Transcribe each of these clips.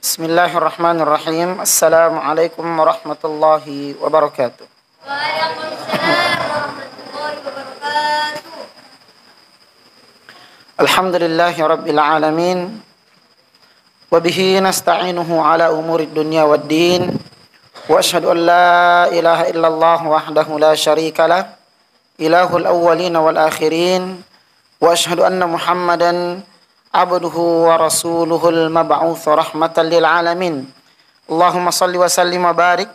Bismillahirrahmanirrahim. Assalamualaikum warahmatullahi wabarakatuh. Waalaikumsalam warahmatullahi wabarakatuh. Alhamdulillahi rabbil alamin. Wabihi nasta'inuhu ala umuri dunya waddin. Wa ashhadu an la ilaha illallah wahdahu la syarika lah, ilahul awwalin wal akhirin. Wa ashhadu anna Muhammadan abduhu wa rasuluhul mab'uts rahmatan lil alamin. Allahumma salli wa sallim wa barik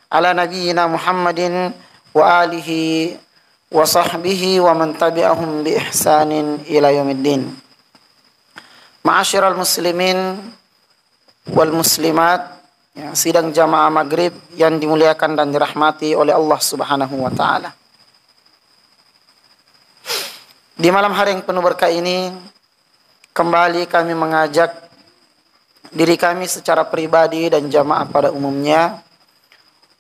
ala nabiyyina Muhammadin wa alihi wa sahbihi wa man tabi'ahum bi ihsanin ila yaumiddin. Ma'asyiral muslimin wal muslimat, ya, sidang jamaah maghrib yang dimuliakan dan dirahmati oleh Allah Subhanahu wa taala. Di malam hari yang penuh berkah ini, kembali kami mengajak diri kami secara pribadi dan jamaah pada umumnya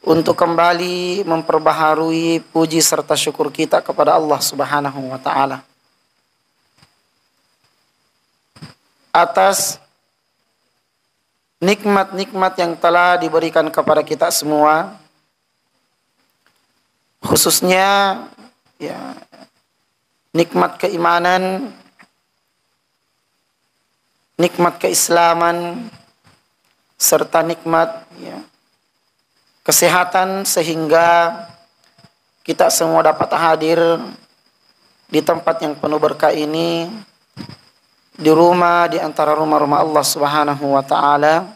untuk kembali memperbaharui puji serta syukur kita kepada Allah Subhanahu wa taala atas nikmat-nikmat yang telah diberikan kepada kita semua, khususnya ya nikmat keimanan, nikmat keislaman, serta nikmat ya, kesehatan, sehingga kita semua dapat hadir di tempat yang penuh berkah ini, di rumah di antara rumah-rumah Allah Subhanahu wa taala,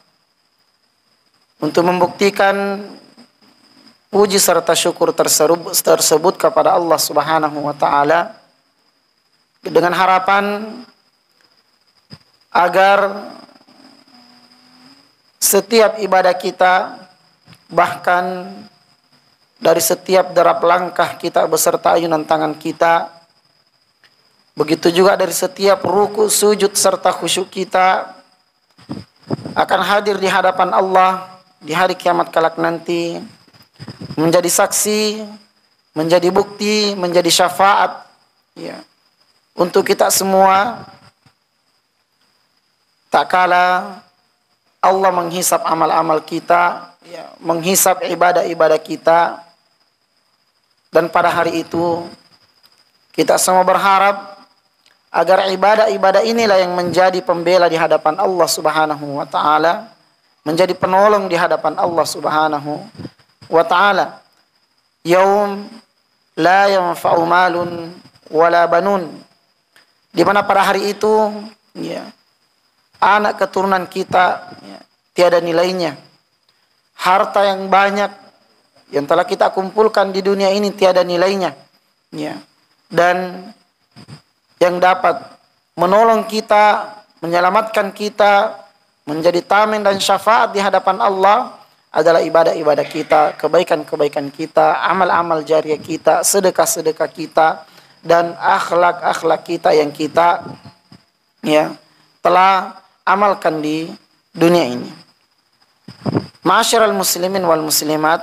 untuk membuktikan puji serta syukur tersebut kepada Allah Subhanahu wa taala, dengan harapan agar setiap ibadah kita, bahkan dari setiap derap langkah kita beserta ayunan tangan kita, begitu juga dari setiap ruku, sujud serta khusyuk kita, akan hadir di hadapan Allah di hari kiamat kelak nanti, menjadi saksi, menjadi bukti, menjadi syafaat ya, untuk kita semua. Tak kala Allah menghisap amal-amal kita, ya, menghisap ibadah-ibadah kita, dan pada hari itu kita semua berharap agar ibadah-ibadah inilah yang menjadi pembela di hadapan Allah Subhanahu wa taala, menjadi penolong di hadapan Allah Subhanahu wa taala. Yaum la yanfa'u malun wala banun, di mana pada hari itu ya, anak keturunan kita ya, tiada nilainya. Harta yang banyak yang telah kita kumpulkan di dunia ini tiada nilainya ya. Dan yang dapat menolong kita, menyelamatkan kita, menjadi tameng dan syafaat di hadapan Allah adalah ibadah-ibadah kita, kebaikan-kebaikan kita, amal-amal jariah kita, sedekah-sedekah kita, dan akhlak-akhlak kita yang kita ya telah amalkan di dunia ini. Ma'asyiral muslimin wal muslimat,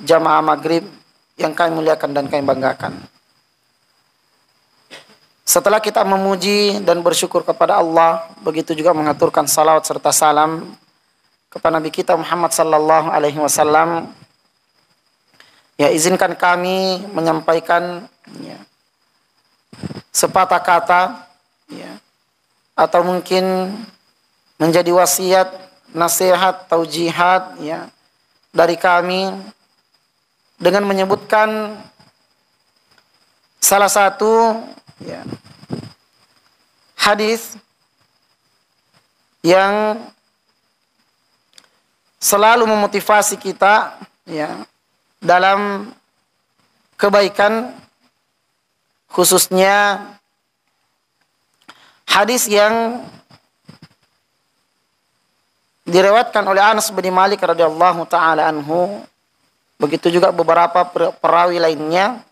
jamaah maghrib yang kami muliakan dan kami banggakan. Setelah kita memuji dan bersyukur kepada Allah, begitu juga mengaturkan salawat serta salam kepada Nabi kita Muhammad sallallahu alaihi wasallam, ya, izinkan kami menyampaikan ya, sepatah kata ya, atau mungkin menjadi wasiat, nasihat, taujihat ya, dari kami, dengan menyebutkan salah satu ya, hadis yang selalu memotivasi kita ya, dalam kebaikan, khususnya hadis yang direwatkan oleh Anas bin Malik radhiyallahu taala anhu, begitu juga beberapa perawi lainnya,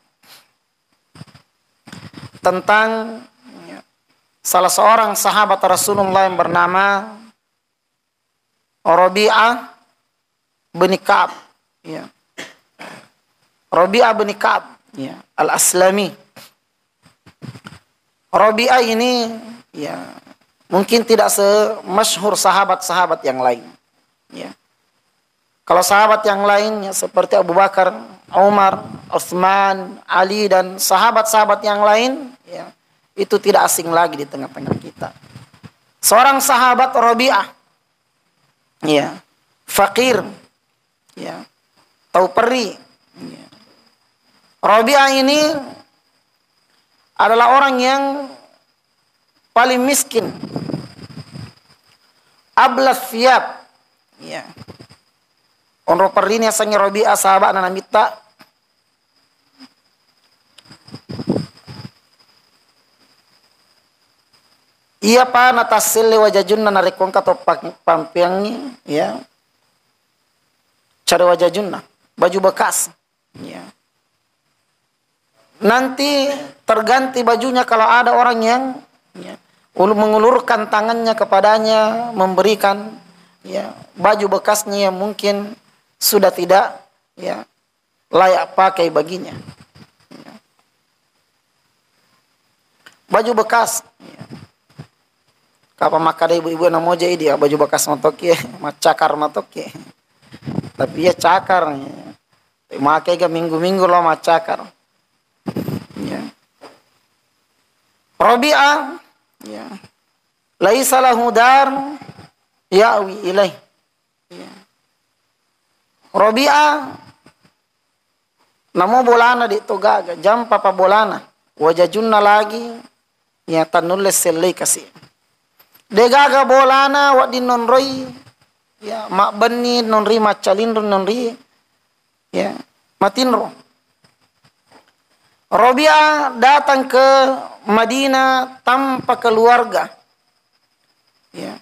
tentang salah seorang sahabat Rasulullah yang bernama Rabi'ah bin Ka'ab ya. Rabi'ah bin Ka'ab ya, Al-Aslami. Rabi'ah ini ya mungkin tidak semasyhur sahabat-sahabat yang lain. Ya. Kalau sahabat yang lain ya, seperti Abu Bakar, Umar, Utsman, Ali dan sahabat-sahabat yang lain, ya, itu tidak asing lagi di tengah-tengah kita. Seorang sahabat Rabi'ah, ya, fakir, ya, tahu peri. Ya. Rabi'ah ini adalah orang yang paling miskin. Ablas siap, ya. Onro perini asangi Rabi'ah sahabat na namita. Iya pa natasile wajajun na narekon ka to pampiangi, ya. Cari wajajun na baju bekas, ya. Nanti terganti bajunya kalau ada orang yang, ya, mengulurkan tangannya kepadanya memberikan, ya, baju bekasnya yang mungkin sudah tidak, ya, layak pakai baginya, ya. Baju bekas, ya. Kapa makada ibu-ibu na moja dia baju bekas matoki, macakar matoki. Tapi ya cakar, ya. Makai ga minggu-minggu lo macakar. Ya. Rabi'ah, ya. Laisa lahu dar ya'wi ilaih. Ya. Rabi'ah namo bolana di togaga jam papa bolana wajajunna lagi ya tanulis selai kasih. Degaga bolana wa din nonroi ya mak beni nonri macalin nonri ya matinro. Rabi'ah datang ke Madinah tanpa keluarga, ya,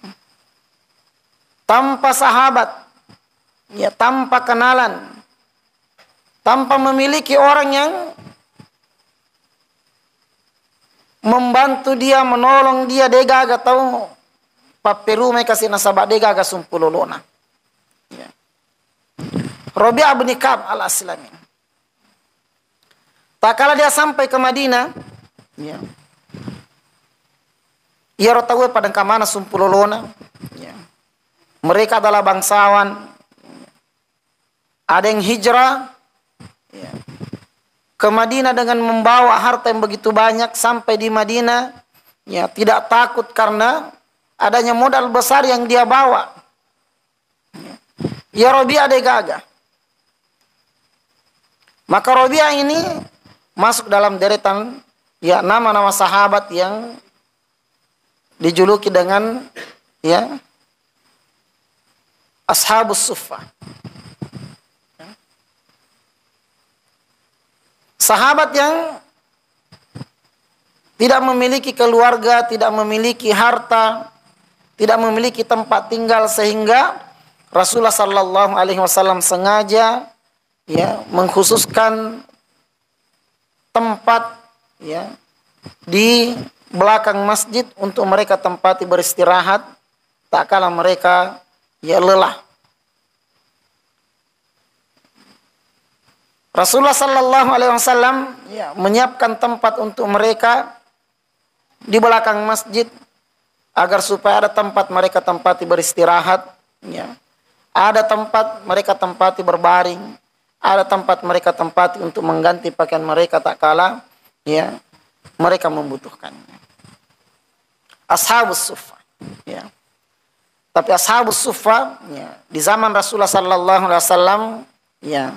tanpa sahabat, ya, tanpa kenalan, tanpa memiliki orang yang membantu dia, menolong dia. Degaga tahu paperu me kasih nasabah degaga sumpulolona, ya. Rabi'ah bin Ka'ab al-Aslami. Tak kala dia sampai ke Madinah, ya, ia rotawe pada kamana sumpulolona, ya. Mereka adalah bangsawan, ya. Ada yang hijrah, ya, ke Madinah dengan membawa harta yang begitu banyak. Sampai di Madinah, ya, tidak takut karena adanya modal besar yang dia bawa, ya. Ya Rabi'ah degaga. Maka Rabi'ah ini masuk dalam deretan, ya, nama-nama sahabat yang dijuluki dengan, ya, Ashabus Suffah. Sahabat yang tidak memiliki keluarga, tidak memiliki harta, tidak memiliki tempat tinggal, sehingga Rasulullah sallallahu alaihi wasallam sengaja, ya, mengkhususkan tempat, ya, di belakang masjid untuk mereka tempati beristirahat tak kala mereka, ya, lelah. Rasulullah sallallahu alaihi wasallam, ya, menyiapkan tempat untuk mereka di belakang masjid agar supaya ada tempat mereka tempati beristirahat, ya. Ada tempat mereka tempati berbaring, ada tempat mereka tempati untuk mengganti pakaian mereka tak kala, ya, mereka membutuhkannya. Ashabus Suffah, ya. Tapi Ashabus Suffah, ya, di zaman Rasulullah sallallahu alaihi wasallam, ya,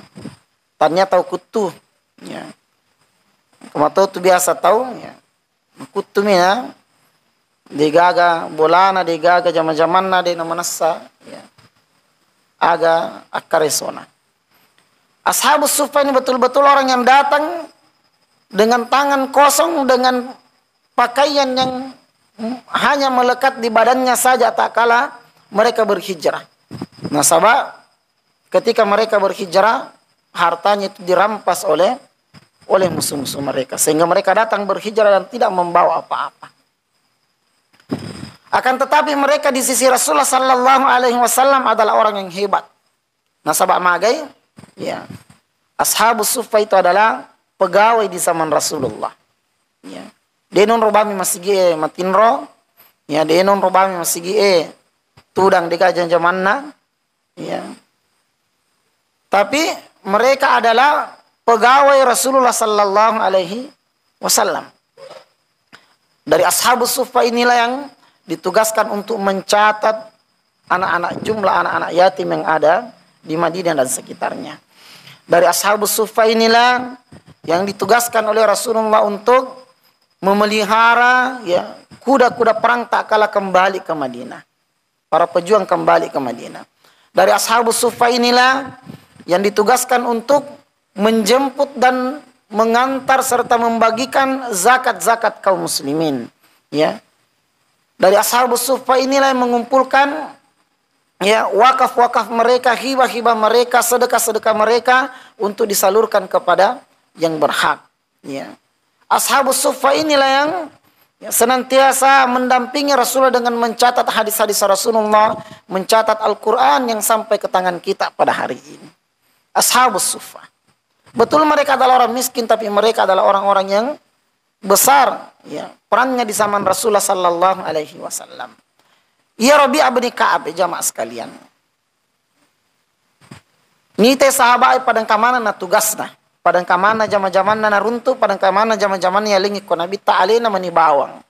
ternyata kutu, ya. Kamu tahu tu biasa tahu, ya. Kutu mina digaga bolana digaga zaman-zamanna de namanassa, ya. Aga akaresona. Ashabus Suffah ini betul-betul orang yang datang dengan tangan kosong, dengan pakaian yang hanya melekat di badannya saja tak kala mereka berhijrah. Nasabah ketika mereka berhijrah, hartanya itu dirampas oleh musuh-musuh mereka, sehingga mereka datang berhijrah dan tidak membawa apa-apa. Akan tetapi mereka di sisi Rasulullah sallallahu alaihi wasallam adalah orang yang hebat. Nasabah magai, ya, Ashabus Suffah itu adalah pegawai di zaman Rasulullah, ya. Denon robami masigi matinro, Ya denon robami masigi tudang di kajian zamanna. Ya. Tapi mereka adalah pegawai Rasulullah sallallahu alaihi wasallam. Dari ashabus suffah inilah yang ditugaskan untuk mencatat jumlah anak-anak yatim yang ada di Madinah dan sekitarnya. Dari ashabus suffah inilah yang ditugaskan oleh Rasulullah untuk memelihara ya kuda-kuda perang tak kalah kembali ke Madinah. Para pejuang kembali ke Madinah. Dari ashabus suffah inilah yang ditugaskan untuk menjemput dan mengantar serta membagikan zakat-zakat kaum muslimin. Ya. Dari ashabus suffah inilah yang mengumpulkan ya wakaf-wakaf mereka, hibah-hibah mereka, sedekah-sedekah mereka untuk disalurkan kepada yang berhak. Ya. Ashabus suffah inilah yang senantiasa mendampingi Rasulullah dengan mencatat hadis-hadis Rasulullah, mencatat Al-Quran yang sampai ke tangan kita pada hari ini. Ashabus suffah. Betul mereka adalah orang miskin, tapi mereka adalah orang-orang yang besar ya, perannya di zaman Rasulullah sallallahu alaihi wasallam. Ya Rabi'ah bin Ka'ab jamaah sekalian. Ni teh sahabat padang kamana na tugasna. Padang kamana jama-jamanna na runtuh, padang kamana jama-jamanna ya lingi ko nabi ta'alina mani bawang.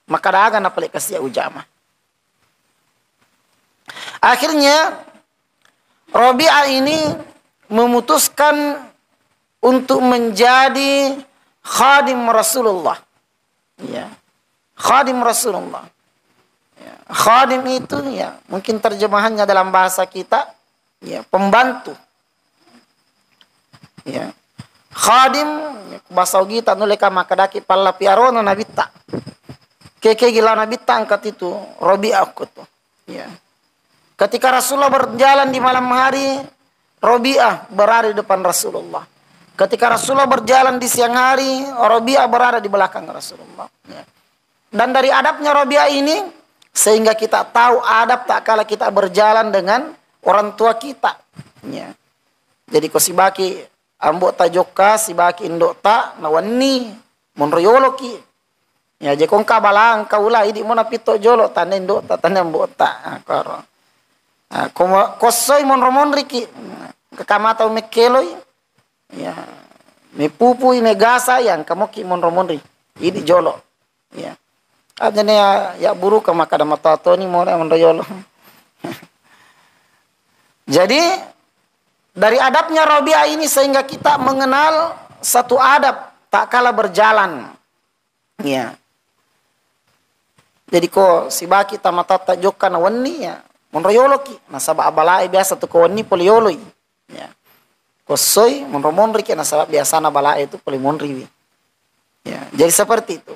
Maka daga na pelik kasih ujama. Akhirnya Rabi'ah ini memutuskan untuk menjadi khadim Rasulullah. Ya. Khadim Rasulullah. Ya. Khadim itu ya, mungkin terjemahannya dalam bahasa kita ya, pembantu. Ya. Khadim bahasa kita nuleka makadaki palla piarono nabita. Keke gila nabita angkat itu Rabi'ah kutu. Ya. Ketika Rasulullah berjalan di malam hari, Rabi'ah berada di depan Rasulullah. Ketika Rasulullah berjalan di siang hari, Rabi'ah berada di belakang Rasulullah. Ya. Dan dari adabnya Rabi'ah ini, sehingga kita tahu adab tak kala kita berjalan dengan orang tua kita. Ya. Jadi ko sibaki ambok ta joka, sibaki indok ta nawani monroyoloki. Ya je kong kabalang kaula idi mona pito jolo tane indok ta tane ambok ta. Karo. Kosoy monromonriki. Kekamata mekeloi. Ya, me pupui me gasa yang kamu ki monromonri. Ini jolo. Ya. Adanya ya buru ka makada matato ni mo monroyolo. Jadi dari adabnya Rabi'ah ini sehingga kita mengenal satu adab tak kalah berjalan. Ya. Jadi ko si baki tamatata jokka na wani ya monroyolo ki. Nasaba abalai biasa tu ko wani polioloi. Ya. Kosoy monromonri kena sabab biasa na bala itu polimonri. Ya, jadi seperti itu.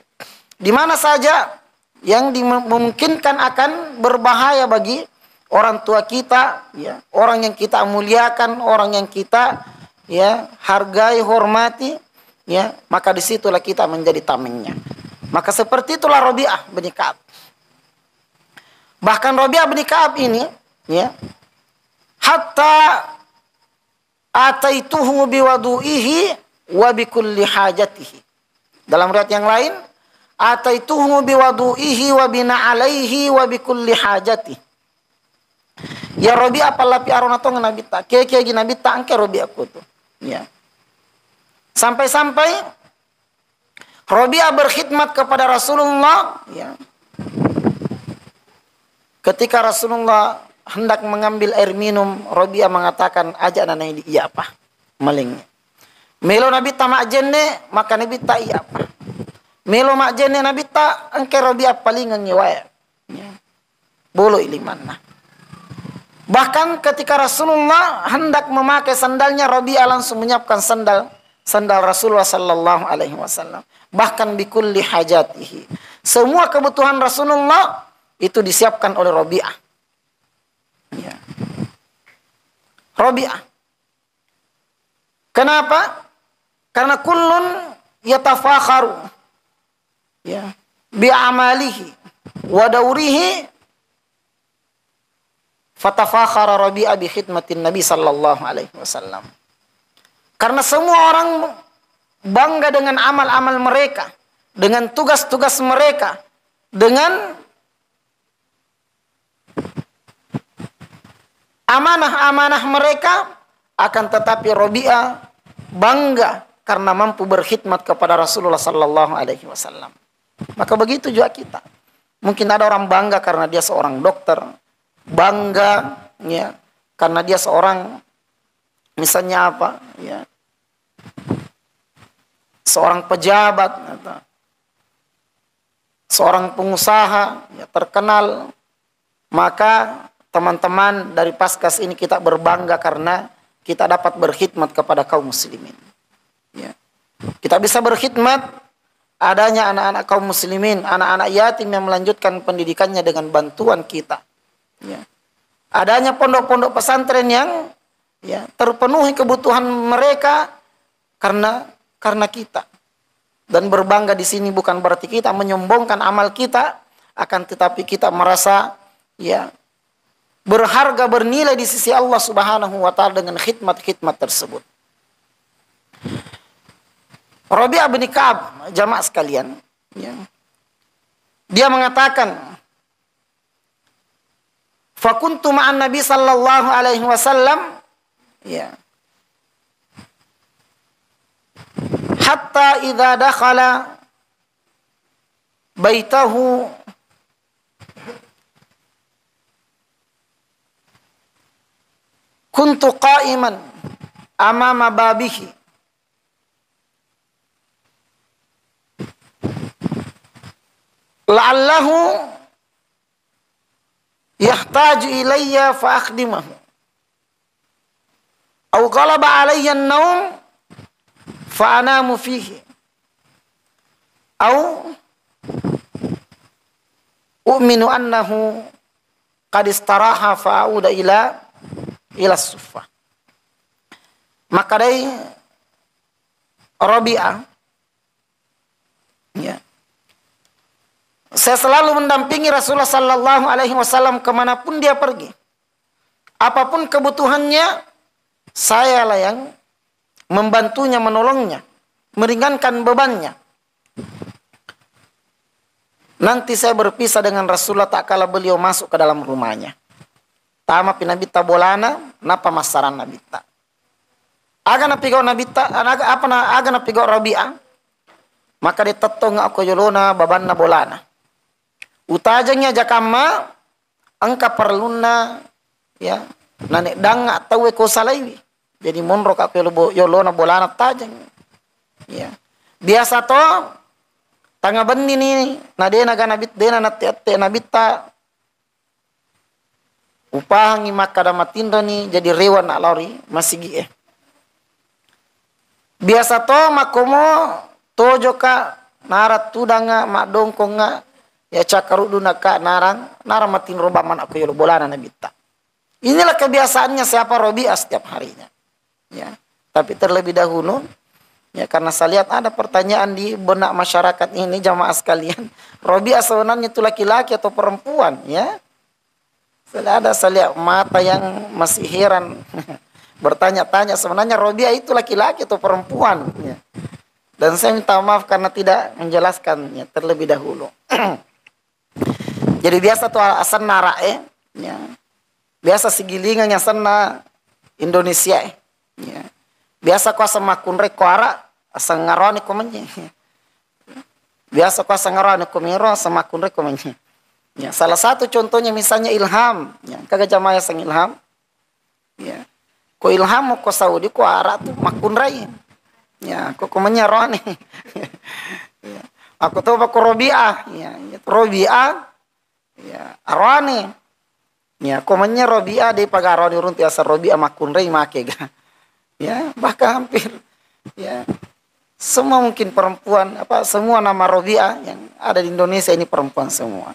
Di mana saja yang dimungkinkan akan berbahaya bagi orang tua kita, ya, orang yang kita muliakan, orang yang kita ya hargai, hormati, ya, maka disitulah kita menjadi tamengnya. Maka seperti itulah Rabi'ah bin Ka'ab. Bahkan Rabi'ah bin Ka'ab ini, ya, hatta ataituhu biwadu'ihi wa bikulli hajatihi. Dalam riwayat yang lain, ataituhu biwadu'ihi wa bina'alaihi wa bikulli hajatihi. Ya Rabi'ah palapi arona tong nabita. Keke gi nabita angke Rabi'ah kutu. Ya. Sampai-sampai Rabi'ah berkhidmat kepada Rasulullah, ya. Ketika Rasulullah hendak mengambil air minum, Rabi'ah mengatakan, ajak nana ini iya apa? Malingnya. Melo nabi ta mak jenne, maka nabi ta iya apa? Melo mak jenne nabi ta, angke Rabi'ah palingan nyiwaya. Ya. Bolo ilimanna. Bahkan ketika Rasulullah hendak memakai sandalnya, Rabi'ah langsung menyiapkan sandal Rasulullah sallallahu alaihi wasallam. Bahkan bikulli hajatihi. Semua kebutuhan Rasulullah itu disiapkan oleh Rabi'ah. Ya. Rabi'ah. Kenapa? Karena kullun yatafakharu ya bi'amalihi wa daurihi, fatafakhara Rabi'ah bi khidmatin Nabi sallallahu alaihi wasallam. Karena semua orang bangga dengan amal-amal mereka, dengan tugas-tugas mereka, dengan amanah-amanah mereka, akan tetapi Rabi'ah bangga karena mampu berkhidmat kepada Rasulullah sallallahu alaihi wasallam. Maka begitu juga kita. Mungkin ada orang bangga karena dia seorang dokter, bangga ya karena dia seorang misalnya apa ya, seorang pejabat atau seorang pengusaha ya, terkenal. Maka teman-teman dari Paskas ini kita berbangga karena kita dapat berkhidmat kepada kaum muslimin ya. Kita bisa berkhidmat adanya anak-anak kaum muslimin, anak-anak yatim yang melanjutkan pendidikannya dengan bantuan kita ya. Adanya pondok-pondok pesantren yang ya terpenuhi kebutuhan mereka karena kita. Dan berbangga di sini bukan berarti kita menyombongkan amal kita, akan tetapi kita merasa ya berharga, bernilai di sisi Allah Subhanahu wa taala dengan khidmat-khidmat tersebut. Rabi'ah bin Ka'ab, jamaah sekalian, ya, dia mengatakan, "Fakuntu ma'an Nabi sallallahu alaihi wasallam, ya, hatta idza dakhala baitahu kuntu qa'iman amama babihi la'allahu yahtaju ilayya fa akhdimahu aw ghalaba alayya an-nawm fa anamu fihi aw u'minu annahu qad istaraha fa a'uda ila suffah." Maka dari Rabi'ah ya, saya selalu mendampingi Rasulullah sallallahu alaihi wasallam kemanapun dia pergi. Apapun kebutuhannya, saya lah yang membantunya, menolongnya, meringankan bebannya. Nanti saya berpisah dengan Rasulullah tak kala beliau masuk ke dalam rumahnya. Tama pinabita bolana, napa masaran nabita. Aga napigaw nabita, aga napigaw Rabi'ah. Maka ditetong ako yolona babanna bolana. Utajangnya jakama angka perluna ya nanek danga tawe ko salaiwi. Jadi monrok ako yolona bolana tajang. Ya. Biasa to tanga bendi ni nadena ganabit dena nate nabita upahangi makada matindo ni jadi rewan alori masigi eh. Biasa to makomo tojo ka narat tudanga madongko nga ya cakaruduna ka narang matin roba man aku yolo bolana nabita. Inilah kebiasaannya siapa Rabi'ah setiap harinya. Ya, tapi terlebih dahulu ya karena saya lihat ada pertanyaan di benak masyarakat ini jamaah sekalian, Rabi'ah sebenarnya itu laki-laki atau perempuan ya? Saya lihat mata yang masih heran bertanya-tanya sebenarnya Rabi'ah itu laki-laki atau perempuan ya. Dan saya minta maaf karena tidak menjelaskannya terlebih dahulu. Jadi biasa tuh asan narae ya. Biasa sigilingan yang sana Indonesia ya. Biasa kuasa makunre kuara asa ngaroni komenye. Biasa kuasa ngaroni komiro sama makunre komenye. Ya, salah satu contohnya misalnya Ilham ya, kagak jamaah sang Ilham. Ya. Ko Ilham ko Saudi ko ara tuh makunre. Ya, ko komenye roni. Ya. Aku tahu pak Rabi'ah ya, Rabi'ah ya, aroni. Ya, komennya Rabi'ah di pagaroni runti asal Rabi'ah makunre make ga. Ya, bahkan hampir ya semua mungkin perempuan semua nama Rabi'ah yang ada di Indonesia ini perempuan semua.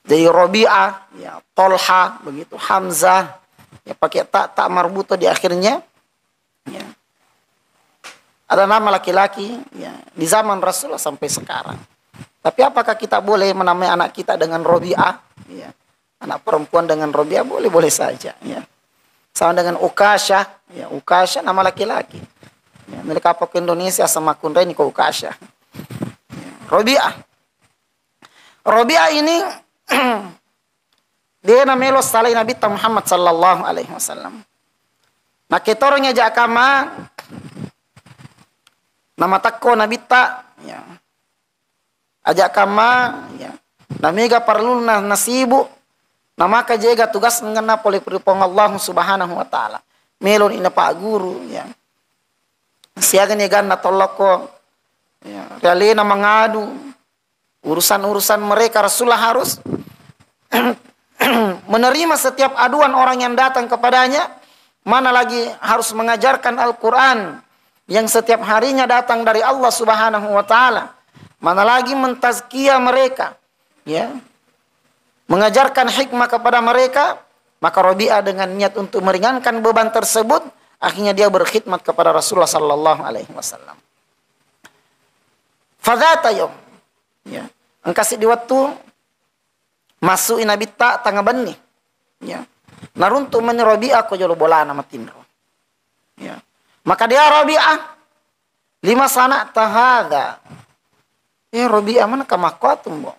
Jadi Rabi'ah, ya Tolha, begitu Hamzah, ya pakai tak marbuto di akhirnya. Ya. Ada nama laki-laki ya di zaman Rasulullah sampai sekarang. Tapi apakah kita boleh menamai anak kita dengan Rabi'ah? Ya. Anak perempuan dengan Rabi'ah boleh saja ya. Sama dengan Ukasyah, ya Ukasyah nama laki-laki. Ya, milik apa ke Indonesia sama kunre ini ke Ukasyah. Ya, Rabi'ah. Rabi'ah ini Dia na melo salay Nabi ta Muhammad sallallahu alaihi wasallam. Na ketornya ja kama nama takko Nabi ta ya. Ajak kama ya. Namiga perlu nasibu nama ka jega tugas ngena poli peripong Allah subhanahu wa ta'ala. Melon ina pak guru ya. Siaga ni ganna toloko ya. Realina mengadu urusan-urusan mereka. Rasulullah harus menerima setiap aduan orang yang datang kepadanya. Mana lagi harus mengajarkan Al-Quran yang setiap harinya datang dari Allah subhanahu wa ta'ala. Mana lagi mentazkiyah mereka, ya, mengajarkan hikmah kepada mereka. Maka Rabi'ah dengan niat untuk meringankan beban tersebut, akhirnya dia berkhidmat kepada Rasulullah sallallahu alaihi wasallam. Fadzata yom, ya, engkasi di waktu masuk Nabi ta tangga bani, ya, naruntu meni Rabi'ah ko jolo bolana matinro, ya. Maka dia Rabi'ah lima sana tahada. Rabi'ah mana kamakotum bo.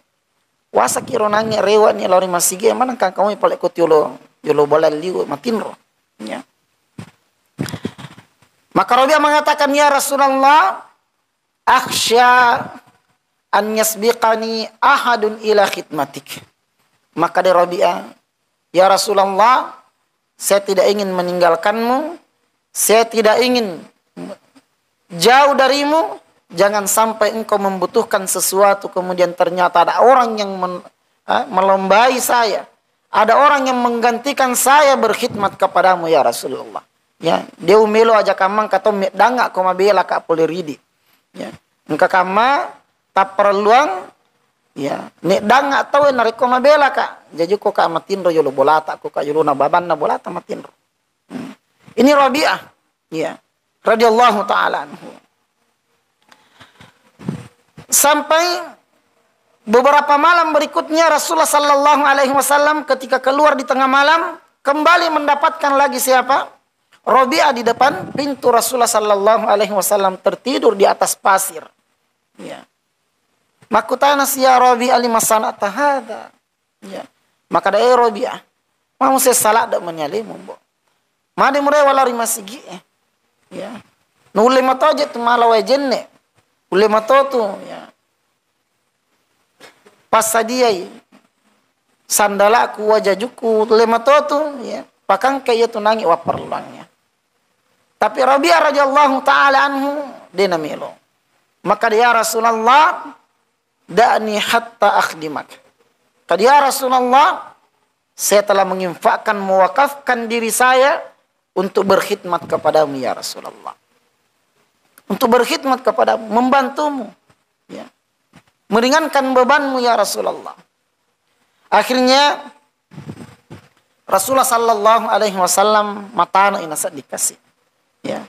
Wasa kiro nanya rewa ni lori masige mana kang kau ipalek kot yolo bolal liu matinro. Ya. Maka Rabi'ah mengatakan, ya Rasulullah, akhsya an yasbiqani ahadun ila khidmatik. Maka dia Rabi'ah, ya Rasulullah, saya tidak ingin meninggalkanmu, saya tidak ingin jauh darimu. Jangan sampai engkau membutuhkan sesuatu kemudian ternyata ada orang yang melombai saya. Ada orang yang menggantikan saya berkhidmat kepadamu ya Rasulullah. Ya, dia umelo aja kamang kata danga ko mabela ka poliridi. Ya, engka kama tak perluang ya, nek danga tahu nariko mabela ka. Jadi ko ka matinro yolo bolata ko ka yolo na baban na bolata matinro. Ini Rabi'ah ya, radhiyallahu taala anhu. Sampai beberapa malam berikutnya Rasulullah sallallahu alaihi wasallam ketika keluar di tengah malam kembali mendapatkan lagi siapa? Rabi'ah di depan pintu Rasulullah sallallahu alaihi wasallam tertidur di atas pasir. Ya. Makutana si ya Rabi'ah lima sanata hada. Ya. Maka da Rabi'ah, mau saya salah dak menyalimu, bo. Made murai walari masigi. Ya. Nule matoje tu malawa jenne. Ule matotu ya. Pasadiai sandalaku wajajuku ule matotu ya. Pakang kaya tunangi waperlangnya. Tapi Rabi'ah radhiyallahu taala anhu dena melo. Maka dia Rasulullah da'ni hatta akhdimak. Kata ya Rasulullah, saya telah menginfakkan mewakafkan diri saya untuk berkhidmat kepadamu ya Rasulullah. Untuk berkhidmat kepadamu, membantumu, ya, meringankan bebanmu ya Rasulullah. Akhirnya Rasulullah sallallahu alaihi wasallam matana inasa dikasih, ya.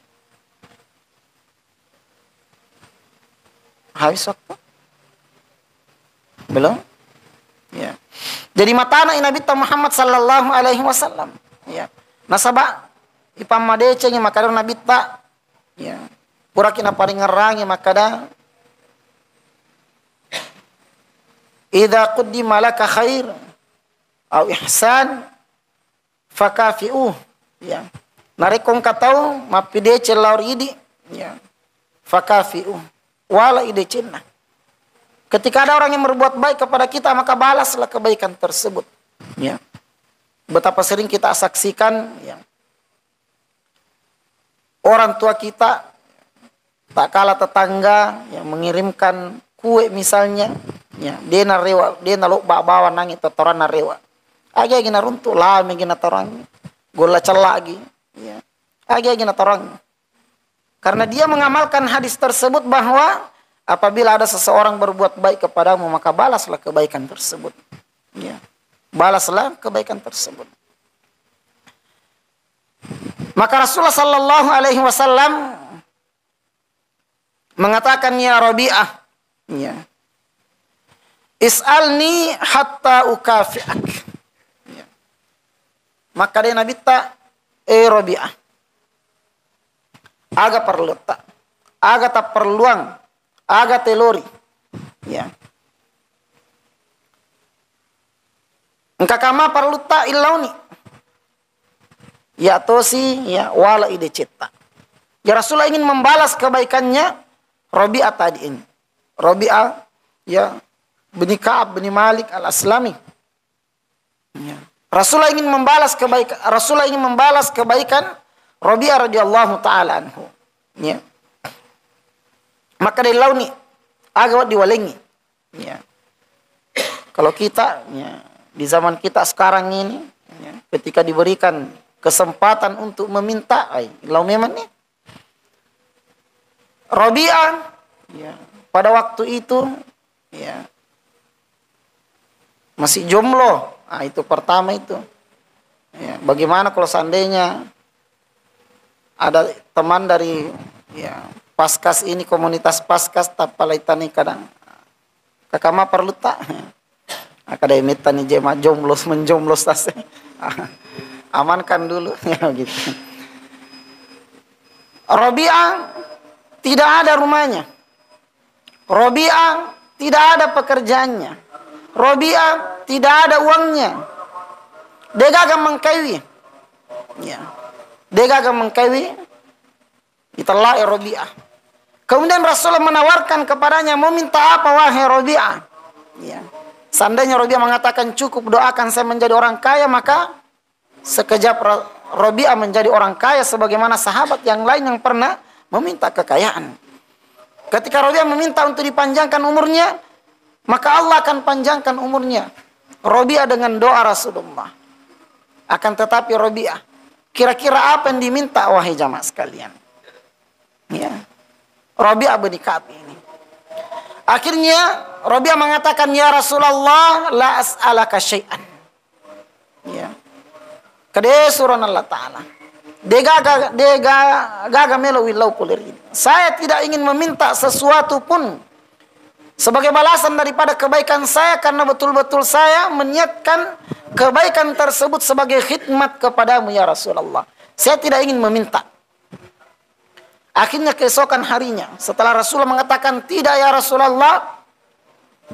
Habis waktu? Belum? Ya. Jadi matana Nabi Muhammad sallallahu alaihi wasallam, ya. Nasaba ipam madece maka Nabi ta, ya. Purakina paling ngerangi makada idza qaddima laka khair au ihsan fakafi'u ya narekong katau mapide celaur idi ya fakafi'u wala ide cenna. Ketika ada orang yang berbuat baik kepada kita maka balaslah kebaikan tersebut ya. Betapa sering kita saksikan ya, orang tua kita tak kalah tetangga yang mengirimkan kue misalnya, ya, dia narewa, dia naluk bawa nangi totoran narewa. Agi gina runtuh lah, gina torang, gola celak lagi, ya. Agi gina torang. Karena dia mengamalkan hadis tersebut bahwa apabila ada seseorang berbuat baik kepadamu maka balaslah kebaikan tersebut, ya. Balaslah kebaikan tersebut. Maka Rasulullah sallallahu alaihi wasallam mengatakan ya Rabi'ah, ya, is'alni hatta ukafi'ak. Ya. Maka dia Nabi ta, Rabi'ah, aga perlu tak, aga tak perluang, aga telori. Ya. Engka kama perlu ta ilauni. Ya tosi ya wala ide cita. Ya Rasulullah ingin membalas kebaikannya Rabi'ah tadi ini. Rabi'ah ya bin Ka'ab bin Malik al-Aslami. Ya. Rasulullah ingin membalas kebaikan Rabi'ah radhiyallahu taala anhu. Ya. Maka dari launi agak diwalengi. Ya. Kalau kita ya, di zaman kita sekarang ini ya, ketika diberikan kesempatan untuk meminta, lau memang nih Rabi'ah ya, pada waktu itu ya masih jomblo. Nah, itu pertama itu. Ya, bagaimana kalau seandainya ada teman dari ya Paskas ini, komunitas Paskas tapalaitani kadang kakama perlu tak akademi tani jema jomblos menjomblos tas amankan dulu ya gitu. Rabi'ah tidak ada rumahnya. Rabi'ah tidak ada pekerjaannya. Rabi'ah tidak ada uangnya. Dia gagal mengkawi. Ya. Dia gagal mengkawi. Itulah Rabi'ah. Kemudian Rasulullah menawarkan kepadanya, mau minta apa wahai Rabi'ah? Ya. Seandainya Rabi'ah mengatakan cukup doakan saya menjadi orang kaya, maka sekejap Rabi'ah menjadi orang kaya sebagaimana sahabat yang lain yang pernah meminta kekayaan. Ketika Rabi'ah meminta untuk dipanjangkan umurnya, maka Allah akan panjangkan umurnya. Rabi'ah dengan doa Rasulullah. Akan tetapi Rabi'ah, kira-kira apa yang diminta wahai jamaah sekalian? Ya. Rabi'ah bin Ka'ab ini. Akhirnya Rabi'ah mengatakan, ya Rasulullah, la as'alaka syai'an. Ya. Kedesuran Allah Ta'ala. Dega melo wilau kulir ini. Saya tidak ingin meminta sesuatu pun sebagai balasan daripada kebaikan saya, karena betul-betul saya meniatkan kebaikan tersebut sebagai khidmat kepadamu ya Rasulullah. Saya tidak ingin meminta. Akhirnya keesokan harinya, setelah Rasulullah mengatakan tidak ya Rasulullah,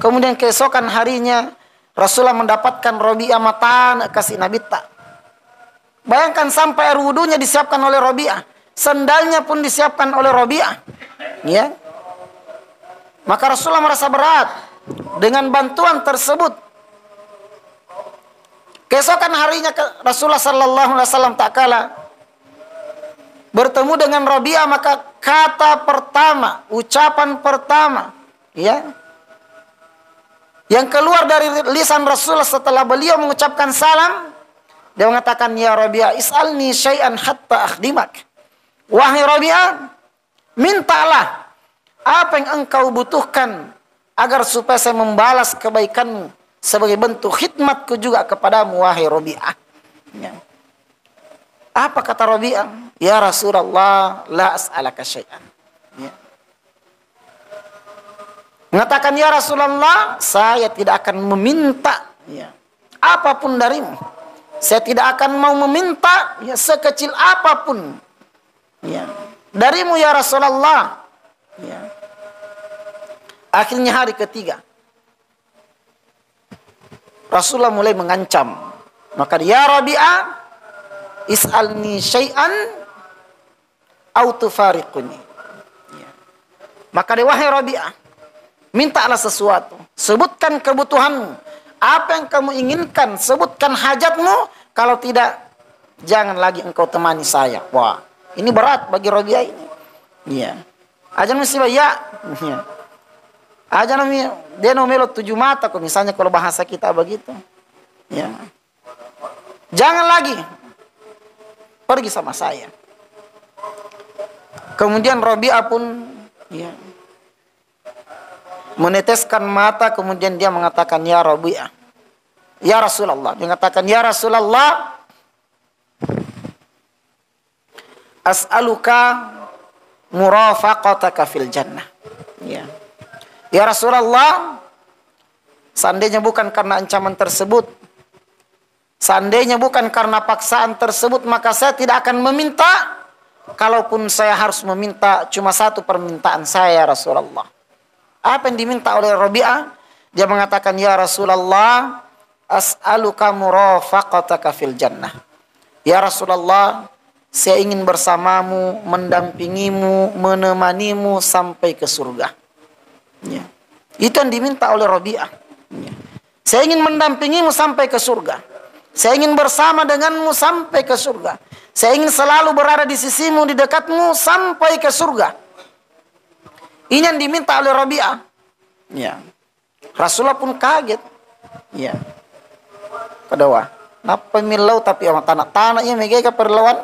kemudian keesokan harinya Rasulullah mendapatkan Rabi'ah matan kasih Nabi tak. Bayangkan sampai air wudunya disiapkan oleh Rabi'ah, sandalnya pun disiapkan oleh Rabi'ah. Ya. Maka Rasulullah merasa berat dengan bantuan tersebut. Keesokan harinya Rasulullah sallallahu alaihi wasallam tak kalah bertemu dengan Rabi'ah, maka kata pertama, ucapan pertama, ya, yang keluar dari lisan Rasulullah setelah beliau mengucapkan salam, dia mengatakan, ya Rabi'ah, is'alni syai'an hatta akhdimak. Wahai Rabi'ah, mintalah apa yang engkau butuhkan agar supaya saya membalas kebaikanmu sebagai bentuk khidmatku juga kepadamu wahai Rabi'ah. Ya. Apa kata Rabi'ah? Ya Rasulullah, la as'alaka syai'an. Ya. Mengatakan, ya Rasulullah, saya tidak akan meminta ya, apapun darimu. Saya tidak akan mau meminta ya, sekecil apapun ya, darimu ya Rasulullah. Ya. Akhirnya hari ketiga Rasulullah mulai mengancam. Maka ya Rabi'ah, is'alni syai'an au tufariquni. Ya. Maka dia, wahai Rabi'ah, mintalah sesuatu, sebutkan kebutuhanmu, apa yang kamu inginkan, sebutkan hajatmu. Kalau tidak, jangan lagi engkau temani saya. Wah, ini berat bagi Rabi'ah ini. Iya. Ajan mesti ya. Iya. Ajan dia nomelo 7 mata kok misalnya kalau bahasa kita begitu. Ya. Jangan lagi pergi sama saya. Kemudian Rabi'ah pun ya, meneteskan mata, kemudian dia mengatakan, ya Rabi'ah, ya Rasulullah. Dia mengatakan, ya Rasulullah, as'aluka murafaqataka fil jannah. Ya. Ya Rasulullah, seandainya bukan karena ancaman tersebut, seandainya bukan karena paksaan tersebut, maka saya tidak akan meminta. Kalaupun saya harus meminta, cuma satu permintaan saya, Rasulullah. Apa yang diminta oleh Rabi'ah? Dia mengatakan, ya Rasulullah, as'aluka murafaqataka fil jannah. Ya Rasulullah, saya ingin bersamamu, mendampingimu, menemanimu sampai ke surga. Ya. Itu yang diminta oleh Rabi'ah. Ya. Saya ingin mendampingimu sampai ke surga. Saya ingin bersama denganmu sampai ke surga. Saya ingin selalu berada di sisimu, di dekatmu sampai ke surga. Ini yang diminta oleh Rabi'ah. Ya. Rasulullah pun kaget. Ya. Kedua, napa milau tapi sama tanah-tanahnya megega perlawan.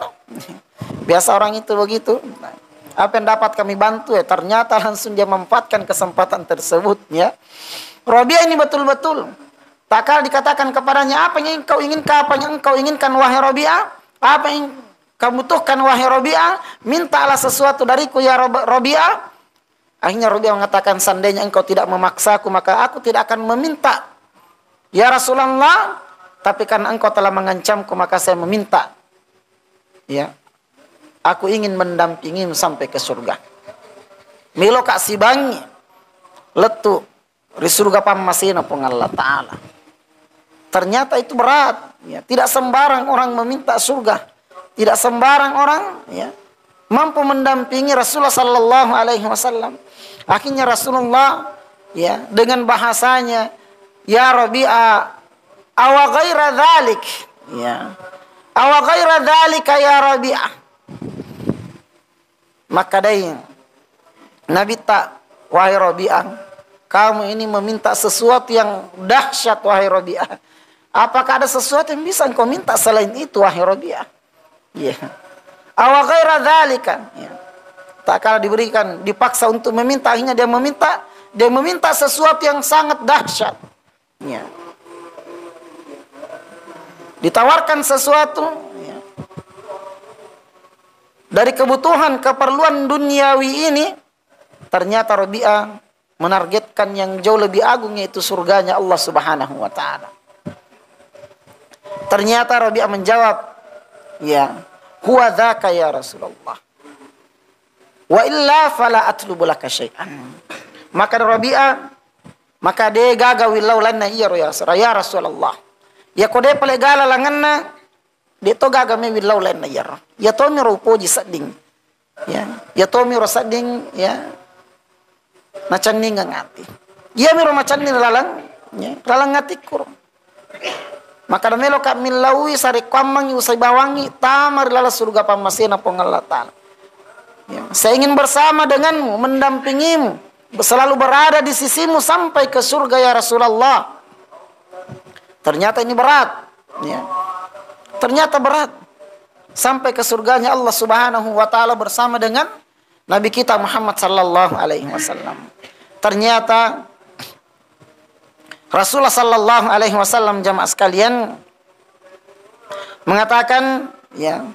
Biasa orang itu begitu. Apa yang dapat kami bantu ya, ternyata langsung dia memanfaatkan kesempatan tersebut ya. Rabi'ah ini betul-betul tak kala dikatakan kepadanya, apa yang engkau inginkan, apa yang engkau inginkan wahai Rabi'ah? Apa yang kamu butuhkan wahai Rabi'ah? Mintalah sesuatu dariku ya Rabi'ah. Akhirnya Rabi'ah mengatakan, seandainya engkau tidak memaksaku, maka aku tidak akan meminta. Ya Rasulullah, tapi karena engkau telah mengancamku, maka saya meminta. Ya, aku ingin mendampingimu sampai ke surga. Milo kak sibangi letu di surga pamasina pun Allah Ta'ala. Ternyata itu berat. Ya. Tidak sembarang orang meminta surga. Tidak sembarang orang ya, mampu mendampingi Rasulullah Sallallahu Alaihi Wasallam. Akhirnya Rasulullah ya, dengan bahasanya, ya Rabi'ah, awa ghaira dhalik, ya, awa ghaira dhalika ya Rabi'ah. Maka daing Nabi tak, wahai Rabi'ah, kamu ini meminta sesuatu yang dahsyat wahai Rabi'ah. Apakah ada sesuatu yang bisa engkau minta selain itu wahai Rabi'ah? Ya. Awa ghaira dzalika. Ya. Tak kala diberikan, dipaksa untuk meminta, akhirnya dia meminta sesuatu yang sangat dahsyat. Ya. Ditawarkan sesuatu ya, dari kebutuhan keperluan duniawi ini, ternyata Rabi'ah menargetkan yang jauh lebih agung, yaitu surganya Allah Subhanahu wa Ta'ala. Ternyata Rabi'ah menjawab, ya, huwa dzaka ya Rasulullah. Wa illa fala atlubu laka syai'an. Maka Rabi'ah, maka dia gagawi laulanna iya ya Rasulullah. Ya kode pale gala langanna, dia to gaga me laulanna iya. Ya to mi rupoji sading. Ya to mi rosading ya. Macan ni ngati. Ya mi ro macan ni lalang, ya, lalang ngati kur. Maka melo kak milaui sari kwamang usai bawangi tamar lala surga pamasena pong Allah Ta'ala. Ya, saya ingin bersama denganmu, mendampingimu, selalu berada di sisimu sampai ke surga ya Rasulullah. Ternyata ini berat. Ya. Ternyata berat. Sampai ke surganya Allah Subhanahu wa Ta'ala bersama dengan Nabi kita Muhammad sallallahu alaihi wasallam. Ternyata Rasulullah sallallahu alaihi wasallam, jamaah sekalian, mengatakan ya,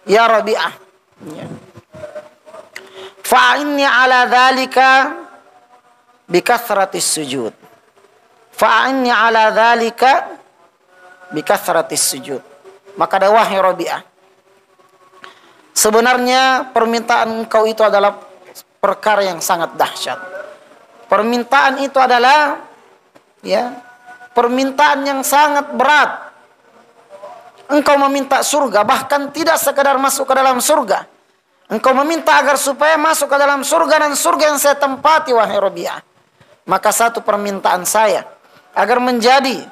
ya Rabi'ah, ya, fa'inni ala dzalika bikathratis sujud. Fa'inni ala dzalika bikathratis sujud. Maka ada wahai Rabi'ah, sebenarnya permintaan engkau itu adalah perkara yang sangat dahsyat. Permintaan itu adalah ya, permintaan yang sangat berat. Engkau meminta surga, bahkan tidak sekadar masuk ke dalam surga. Engkau meminta agar supaya masuk ke dalam surga, dan surga yang saya tempati wahai Rabi'ah. Maka satu permintaan saya, agar menjadi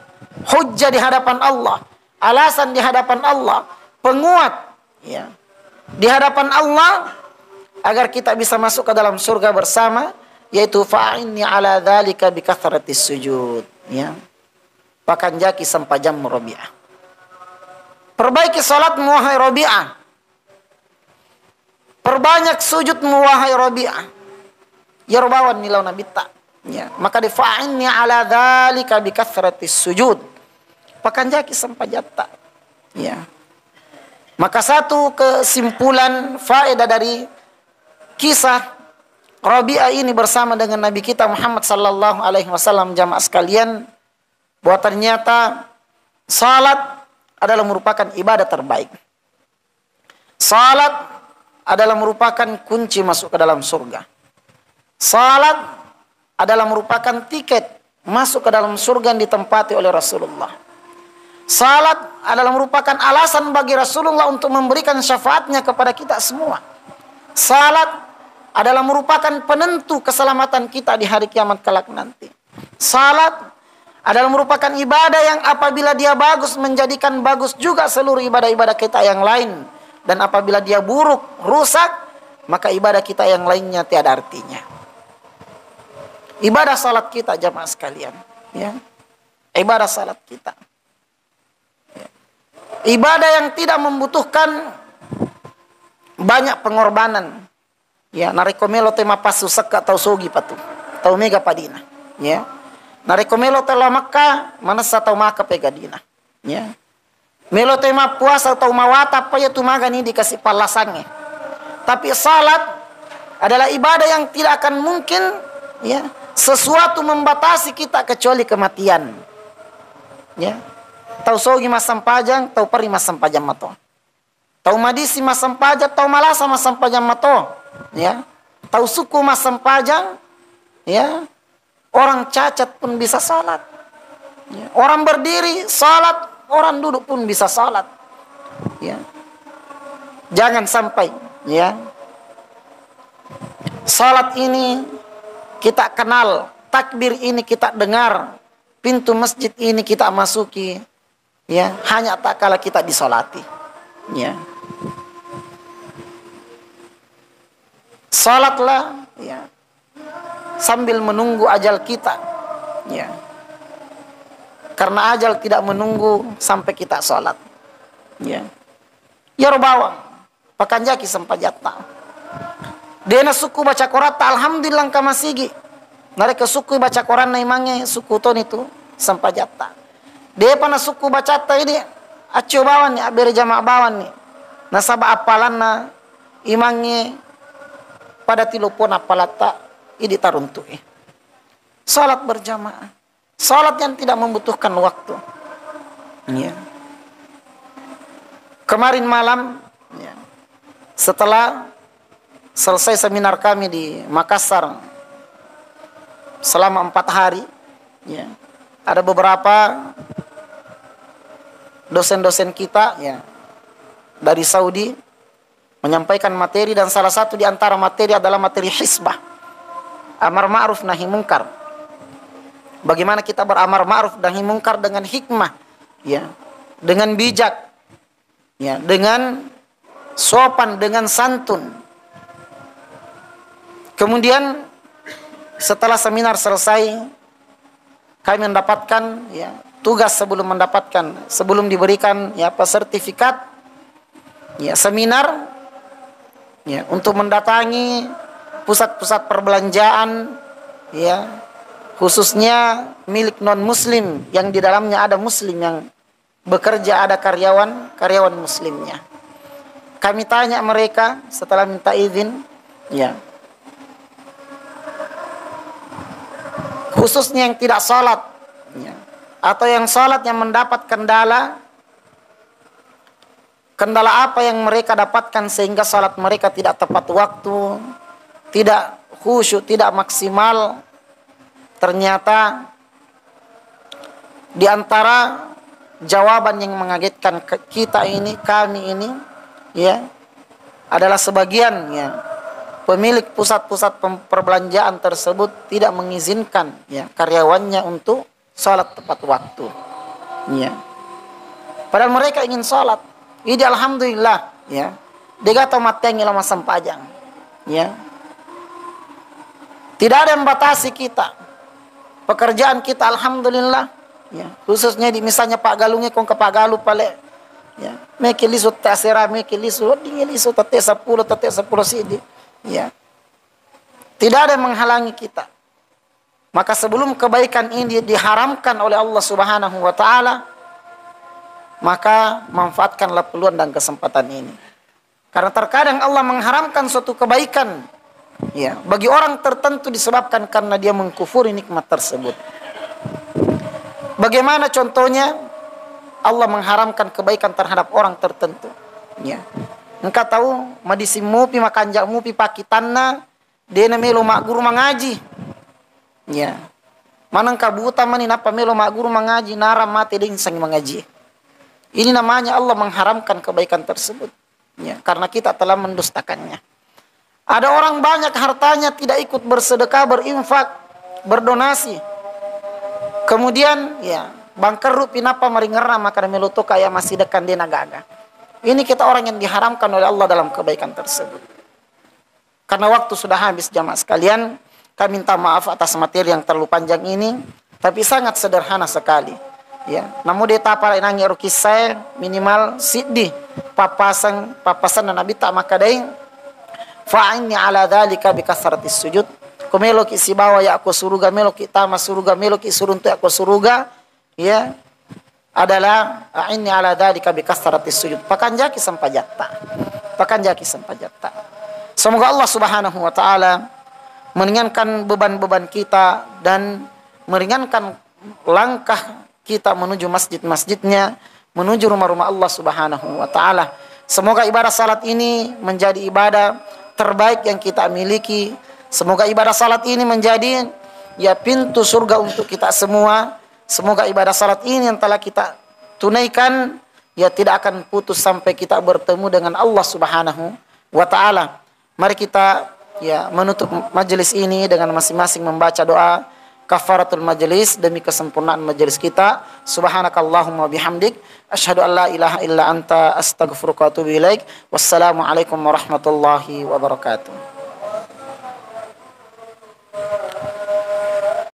hujjah di hadapan Allah, alasan di hadapan Allah, penguat ya, di hadapan Allah, agar kita bisa masuk ke dalam surga bersama, yaitu fa'inni ala dzalika bikathratis sujud ya. Pakan jaki sampajam Rabi'ah. Perbaiki salatmu wahai Rabi'ah. Perbanyak sujudmu wahai Rabi'ah. Ya rubawan nilau Nabi tak ya. Maka di fa'inni ala dzalika bikathratis sujud. Pakan jaki sampajata ya. Maka satu kesimpulan faedah dari kisah Rabi'ah ini bersama dengan Nabi kita Muhammad sallallahu alaihi wasallam, jamaah sekalian, bahwa ternyata salat adalah merupakan ibadah terbaik. Salat adalah merupakan kunci masuk ke dalam surga. Salat adalah merupakan tiket masuk ke dalam surga yang ditempati oleh Rasulullah. Salat adalah merupakan alasan bagi Rasulullah untuk memberikan syafaatnya kepada kita semua. Salat adalah merupakan penentu keselamatan kita di hari kiamat kelak nanti. Salat adalah merupakan ibadah yang apabila dia bagus menjadikan bagus juga seluruh ibadah-ibadah kita yang lain. Dan apabila dia buruk, rusak, maka ibadah kita yang lainnya tiada artinya. Ibadah salat kita jamaah sekalian, ya. Ibadah salat kita, ya. Ibadah yang tidak membutuhkan banyak pengorbanan. Ya, narekomelo tema pasu seka tau sogi patu, tau mega padina. Ya, narekomelo telah Makkah mana sa tau maka pegadina. Ya, melo tema puasa tau mawata apa ya tumaga ni dikasih palasannya. Tapi salat adalah ibadah yang tidak akan mungkin, ya, sesuatu membatasi kita kecuali kematian. Ya, tau sogi masam pajang, tau pari masam pajang mato. Tau madisi masam pajang, tau malasa masam pajang mato. Ya, tahu suku masam pajang, ya, orang cacat pun bisa salat, ya, orang berdiri salat, orang duduk pun bisa salat, ya. Jangan sampai, ya, salat ini kita kenal, takbir ini kita dengar, pintu masjid ini kita masuki, ya, hanya tak kala kita disolati, ya. Salatlah, ya, sambil menunggu ajal kita, ya. Karena ajal tidak menunggu sampai kita salat, ya. Yorbawang, pakanjaki sempajata. Dena suku baca Quran, alhamdulillah kamasigi. Mereka suku baca Quran na imangnya suku ton itu sempajata. Dia pana suku baca ta ini acu bawan ni, abere jamaah bawan ni. Nasaba apalan na imangnya pada tilupon apalata ini taruntui. Salat berjamaah, salat yang tidak membutuhkan waktu, ya. Kemarin malam, ya, setelah selesai seminar kami di Makassar selama 4 hari, ya, ada beberapa dosen-dosen kita, ya, dari Saudi menyampaikan materi, dan salah satu di antara materi adalah materi hisbah, amar ma'ruf nahi mungkar. Bagaimana kita beramar ma'ruf nahi mungkar dengan hikmah, ya, dengan bijak, ya, dengan sopan, dengan santun. Kemudian setelah seminar selesai, kami mendapatkan, ya, tugas sebelum diberikan, ya, sertifikat, ya, seminar, ya, untuk mendatangi pusat-pusat perbelanjaan, ya, khususnya milik non muslim yang di dalamnya ada muslim yang bekerja, ada karyawan muslimnya. Kami tanya mereka setelah minta izin, ya, khususnya yang tidak salat, ya, atau yang salat yang mendapat kendala apa yang mereka dapatkan sehingga salat mereka tidak tepat waktu, tidak khusyuk, tidak maksimal. Ternyata di antara jawaban yang mengagetkan kami ini, ya, adalah sebagian, ya, pemilik pusat-pusat perbelanjaan tersebut tidak mengizinkan, ya, karyawannya untuk salat tepat waktu, ya. Padahal mereka ingin salat. Ini alhamdulillah, ya, degata matengi lama sampajang, ya. Tidak ada yang membatasi kita. Pekerjaan kita alhamdulillah, ya, khususnya di misalnya Pak Galungnya kong ke Pak Galu pale, ya, meke lisu tasera, meke lisu dingin lisu tate 10 sidi, ya. Tidak ada yang menghalangi kita. Maka sebelum kebaikan ini diharamkan oleh Allah Subhanahu wa taala, maka manfaatkanlah peluang dan kesempatan ini. Karena terkadang Allah mengharamkan suatu kebaikan, ya, bagi orang tertentu disebabkan karena dia mengkufuri nikmat tersebut. Bagaimana contohnya Allah mengharamkan kebaikan terhadap orang tertentu, ya. Engkau tahu madisi mupi makanjak mupi pakitanna dena melu mak guru mengaji, ya. Manangka buta mani napa melo mak guru mengaji naram mati ding sang mengaji. Ini namanya Allah mengharamkan kebaikan tersebut. Ya, karena kita telah mendustakannya. Ada orang banyak hartanya tidak ikut bersedekah, berinfak, berdonasi. Kemudian ya bangkerut pinapa maringerna maka meluto kaya masih dekan dia nagaga. Ini kita orang yang diharamkan oleh Allah dalam kebaikan tersebut. Karena waktu sudah habis jamaah sekalian. Kami minta maaf atas materi yang terlalu panjang ini, tapi sangat sederhana sekali. Ya, namun dia tapar enang kisah minimal siddi papasan Nabi tak maka daing fa'inni ala dzalika bi kasratis sujud. Kumelo ki sibawa ya aku suruga melo ki tama suruga melo ki suruntu aku suruga ya adalah a'inni ala dzalika bi kasratis sujud. Pakanjaki sampajatta. Semoga Allah Subhanahu wa taala meringankan beban-beban kita dan meringankan langkah kita menuju masjid-masjidnya, menuju rumah-rumah Allah Subhanahu wa taala. Semoga ibadah salat ini menjadi ibadah terbaik yang kita miliki. Semoga ibadah salat ini menjadi ya pintu surga untuk kita semua. Semoga ibadah salat ini yang telah kita tunaikan ya tidak akan putus sampai kita bertemu dengan Allah Subhanahu wa taala. Mari kita ya menutup majelis ini dengan masing-masing membaca doa kafaratul majelis demi kesempurnaan majelis kita. Subhanakallahumma bihamdik asyhadu an la ilaha illa anta astaghfiruka wa atubu ilaik. Wassalamualaikum warahmatullahi wabarakatuh.